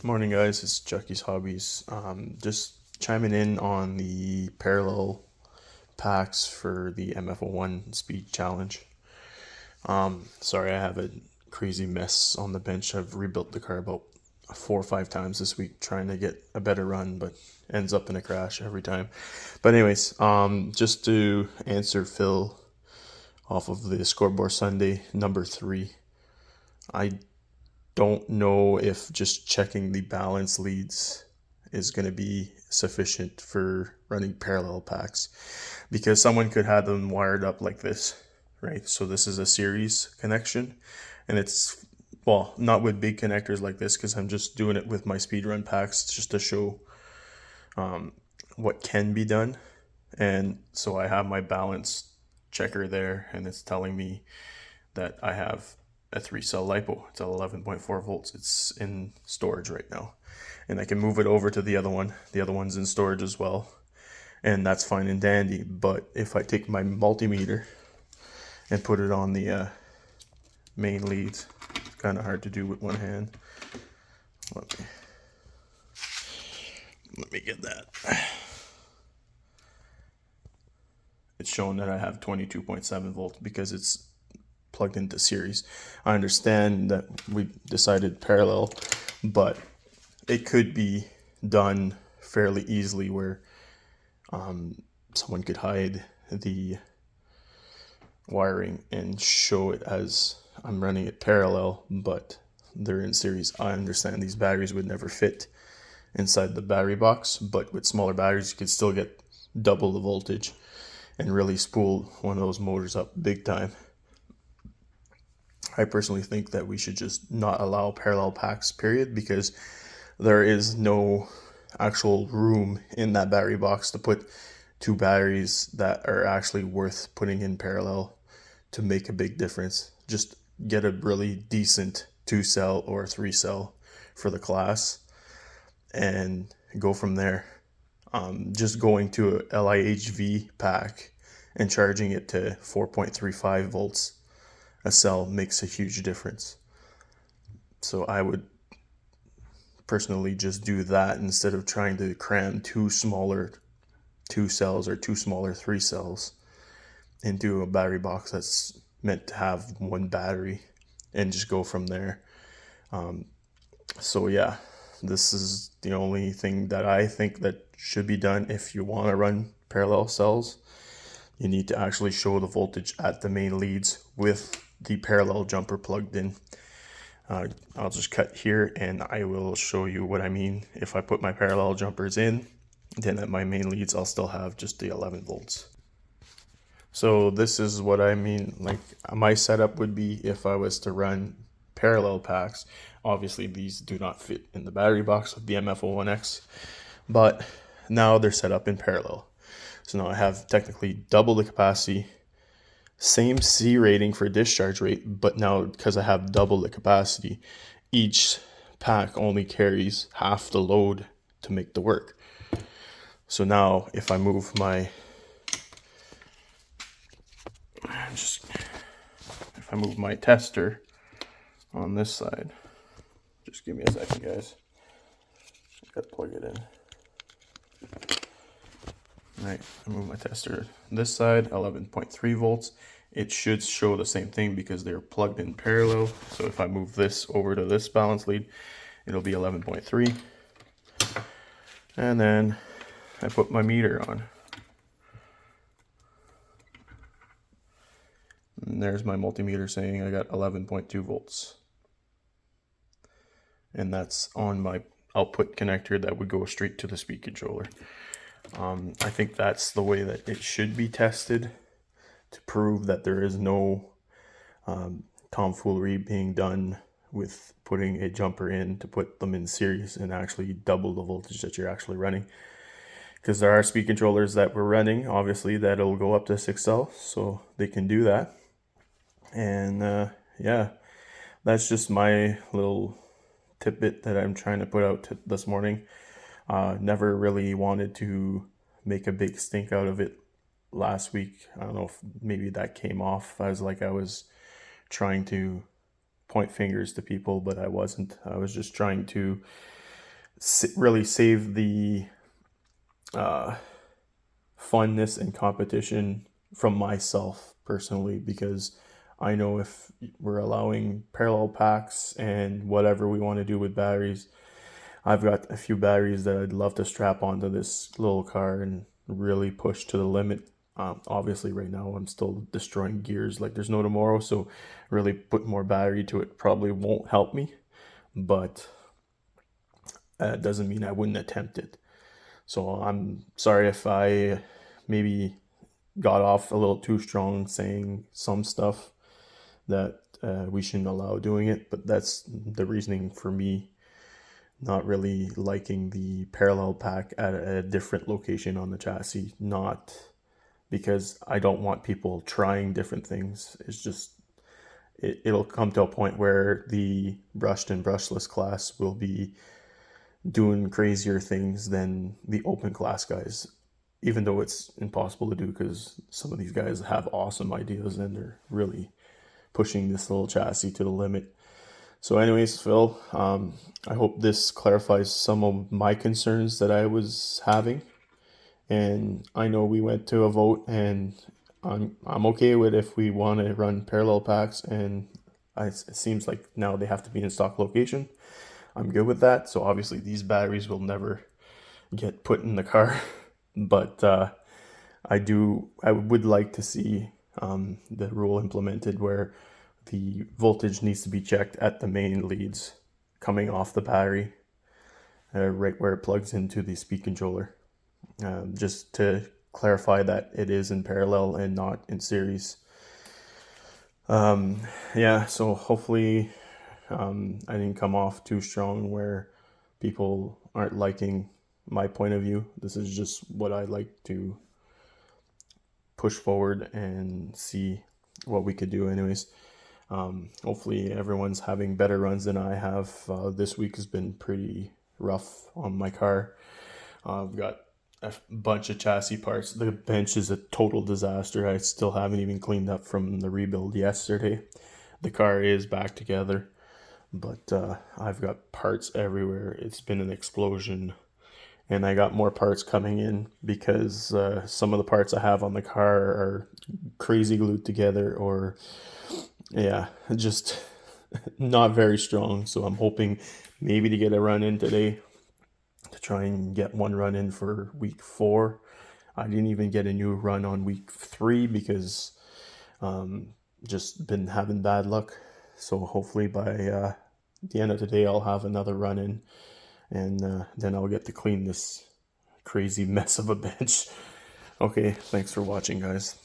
Morning, guys. It's Chucky's Hobbies. Just chiming in on the parallel packs for the MF01 Speed Challenge. Sorry, I have a crazy mess on the bench. I've rebuilt the car about 4 or 5 times this week trying to get a better run, but ends up in a crash every time. But anyways, just to answer Phil off of the Scoreboard Sunday number 3, I don't know if just checking the balance leads is going to be sufficient for running parallel packs, because someone could have them wired up like this, right? So this is a series connection, and it's, well, not with big connectors like this, because I'm just doing it with my speedrun packs just to show what can be done. And so I have my balance checker there, and it's telling me that I have a 3-cell LiPo. It's at 11.4 volts. It's in storage right now. And I can move it over to the other one. The other one's in storage as well. And that's fine and dandy. But if I take my multimeter and put it on the main leads, it's kind of hard to do with one hand. Let me get that. It's showing that I have 22.7 volts because it's plugged into series. I understand that we decided parallel, but it could be done fairly easily where someone could hide the wiring and show it as I'm running it parallel, but they're in series. I understand these batteries would never fit inside the battery box, but with smaller batteries you could still get double the voltage and really spool one of those motors up big time. I personally think that we should just not allow parallel packs, period, because there is no actual room in that battery box to put two batteries that are actually worth putting in parallel to make a big difference. Just get a really decent 2-cell or 3-cell for the class and go from there. Just going to a LIHV pack and charging it to 4.35 volts a cell makes a huge difference. So I would personally just do that instead of trying to cram two smaller 2 cells or two smaller 3 cells into a battery box that's meant to have one battery and just go from there. So yeah, this is the only thing that I think that should be done if you want to run parallel cells. You need to actually show the voltage at the main leads with the parallel jumper plugged in. I'll just cut here and I will show you what I mean. If I put my parallel jumpers in, then at my main leads I'll still have just the 11 volts. So this is what I mean. Like, my setup would be if I was to run parallel packs. Obviously these do not fit in the battery box of the MF01X, but now they're set up in parallel. So now I have technically double the capacity, same C rating for discharge rate, but now because I have double the capacity, each pack only carries half the load to make the work. So now if I move my tester on this side, just give me a second, guys. I gotta plug it in. Right, I move my tester this side, 11.3 volts. It should show the same thing because they're plugged in parallel. So if I move this over to this balance lead, it'll be 11.3. And then I put my meter on. And there's my multimeter saying I got 11.2 volts. And that's on my output connector that would go straight to the speed controller. I think that's the way that it should be tested to prove that there is no tomfoolery being done with putting a jumper in to put them in series and actually double the voltage that you're actually running. Because there are speed controllers that we're running, obviously, that'll go up to 6L, so they can do that. And yeah, that's just my little tidbit that I'm trying to put out this morning. Never really wanted to make a big stink out of it last week. I don't know if maybe that came off as like I was trying to point fingers to people, but I wasn't. I was just trying to really save the funness and competition from myself personally, because I know if we're allowing parallel packs and whatever we want to do with batteries, I've got a few batteries that I'd love to strap onto this little car and really push to the limit. Obviously, right now I'm still destroying gears like there's no tomorrow, so really put more battery to it probably won't help me, but that doesn't mean I wouldn't attempt it. So I'm sorry if I maybe got off a little too strong saying some stuff that we shouldn't allow doing it, but that's the reasoning for me not really liking the parallel pack at a different location on the chassis. Not because I don't want people trying different things. It's just it'll come to a point where the brushed and brushless class will be doing crazier things than the open class guys, even though it's impossible to do because some of these guys have awesome ideas and they're really pushing this little chassis to the limit. So anyways, Phil, I hope this clarifies some of my concerns that I was having. And I know we went to a vote, and I'm okay with if we want to run parallel packs, and it seems like now they have to be in stock location. I'm good with that. So obviously these batteries will never get put in the car, but I would like to see the rule implemented where the voltage needs to be checked at the main leads coming off the battery, right where it plugs into the speed controller, just to clarify that it is in parallel and not in series. Yeah, so hopefully I didn't come off too strong where people aren't liking my point of view. This is just what I like to push forward and see what we could do anyways. Hopefully everyone's having better runs than I have. This week has been pretty rough on my car. I've got a bunch of chassis parts. The bench is a total disaster. I still haven't even cleaned up from the rebuild yesterday. The car is back together, but I've got parts everywhere. It's been an explosion, and I got more parts coming in because some of the parts I have on the car are crazy glued together, or yeah, just not very strong. So I'm hoping maybe to get a run in today, to try and get one run in for week 4. I didn't even get a new run on week 3 because just been having bad luck. So hopefully by the end of the day I'll have another run in, and then I'll get to clean this crazy mess of a bench. Okay, thanks for watching, guys.